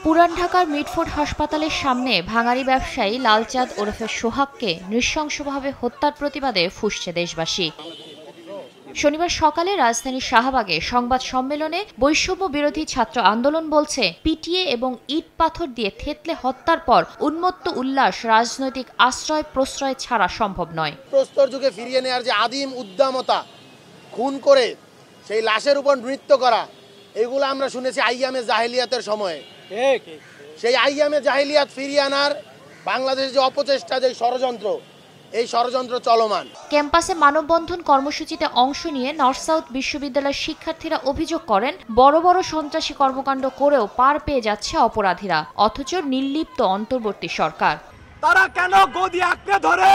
পুরান ঢাকার মিটফোর্ড হাসপাতালের সামনে ভাঙাড়ি ব্যবসায়ী লালচাঁদ ওরফে সোহাগকে নৃশংসভাবে হত্যার প্রতিবাদে ফুঁসছে দেশবাসী। শনিবার সকালে রাজধানীর শাহবাগে সংবাদ সম্মেলনে বৈষম্য বিরোধী ছাত্র আন্দোলন বলছে, পিটিয়ে এবং ইট পাথর দিয়ে থেতলে হত্যার পর উন্মত্ত উল্লাস রাজনৈতিক আশ্রয় প্রশ্রয় ছাড়া সম্ভব নয়। প্রস্তর যুগে ফিরিয়ে নেওয়ার যে আদিম উদ্দামতা, খুন করে সেই লাশের উপর নৃত্য করা, এগুলো আমরা শুনেছি আইয়ামে জাহেলিয়াতের সময়ে। সেই আইয়ামে জাহেলিয়াত ফিরিয়ে আনার বাংলাদেশের যে অপচেষ্টা, যে ষড়যন্ত্র, এই ষড়যন্ত্র চলমান। ক্যাম্পাসে মানববন্ধন কর্মসূচিতে অংশ নিয়ে নর্থ সাউথ বিশ্ববিদ্যালয়ের শিক্ষার্থীরা অভিযোগ করেন, বড় বড় সন্ত্রাসী কর্মকাণ্ড করেও পার পেয়ে যাচ্ছে অপরাধীরা, অথচ নির্লিপ্ত অন্তর্বর্তী সরকার। তারা কেন গদি আঁকড়ে ধরে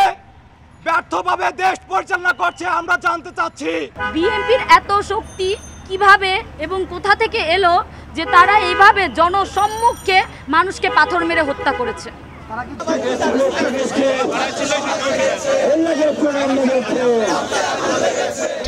ব্যর্থভাবে দেশ পরিচালনা করছে আমরা জানতে চাচ্ছি। বিএনপির এত শক্তি কিভাবে এবং কোথা থেকে এলো যে তারা এইভাবে জনসম্মুখে মানুষকে পাথর মেরে হত্যা করেছে?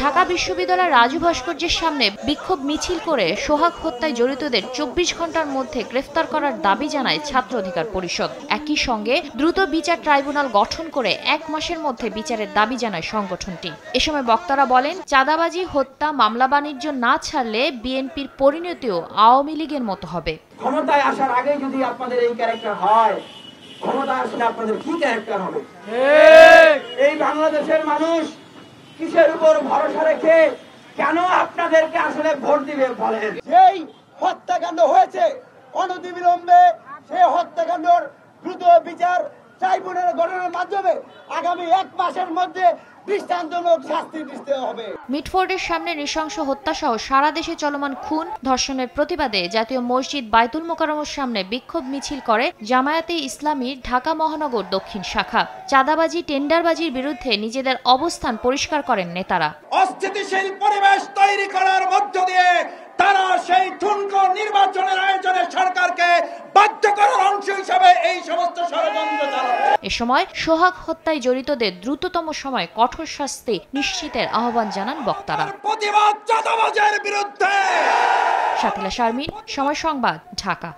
ঢাকা বিশ্ববিদ্যালয়ের রাজু ভাস্কর্যের সামনে বিক্ষোভ মিছিল করে সোহাগ হত্যায় জড়িতদের 24 ঘন্টার মধ্যে গ্রেফতার করার দাবি জানায় ছাত্র অধিকার পরিষদ। একই সঙ্গে দ্রুত বিচার ট্রাইব্যুনাল গঠন করে 1 মাসের মধ্যে বিচারের দাবি জানায় সংগঠনটি। এ সময় বক্তারা বলেন, চাঁদাবাজি, হত্যা, মামলা বাণিজ্য না ছাড়লে বিএনপির পরিণতিও আওয়ামী লীগের মতো হবে। ক্ষমতায় আসার আগে যদি আপনাদের এই ক্যারেক্টার হয়, ক্ষমতায় আসলে আপনাদের কি ক্যারেক্টার হবে? এই বাংলাদেশের মানুষ কিসের উপর ভরসা রেখে কেন আপনাদেরকে আসলে ভোট দিবে বলেন? যেই হত্যাকাণ্ড হয়েছে অনতিবিলম্বে সেই হত্যাকাণ্ডের দ্রুত বিচার ট্রাইব্যুনাল গঠনের মাধ্যমে আগামী 1 মাসের মধ্যে দৃষ্টান্তমূলক শাস্তি দিতে হবে। মিটফোর্ডের সামনে নৃশংস হত্যা সহ সারা দেশে চলমান খুন, ধর্ষণের প্রতিবাদে জাতীয় মসজিদ বায়তুল মোকাররমের সামনে বিক্ষোভ মিছিল করে জামায়াতে ইসলামীর ঢাকা মহানগর দক্ষিণ শাখা। চাঁদাবাজি, টেন্ডারবাজির বিরুদ্ধে নিজেদের অবস্থান পরিষ্কার করেন নেতারা। অস্থিতিশীল পরিবেশ তৈরি করার মধ্য দিয়ে তারা সেই ঠুনকো নির্বাচনের আয়োজনে সরকারকে বাধ্য করার অংশ হিসেবে এই সমস্ত ষড়যন্ত্র চালাচ্ছে। এ সময় সোহাগ হত্যায় জড়িতদের দ্রুততম সময় কঠোর শাস্তি নিশ্চিতের আহ্বান জানান বক্তারা। প্রতিবাদ চাঁদাবাজের বিরুদ্ধে। শাকিলা শারমিন, সময় সংবাদ, ঢাকা।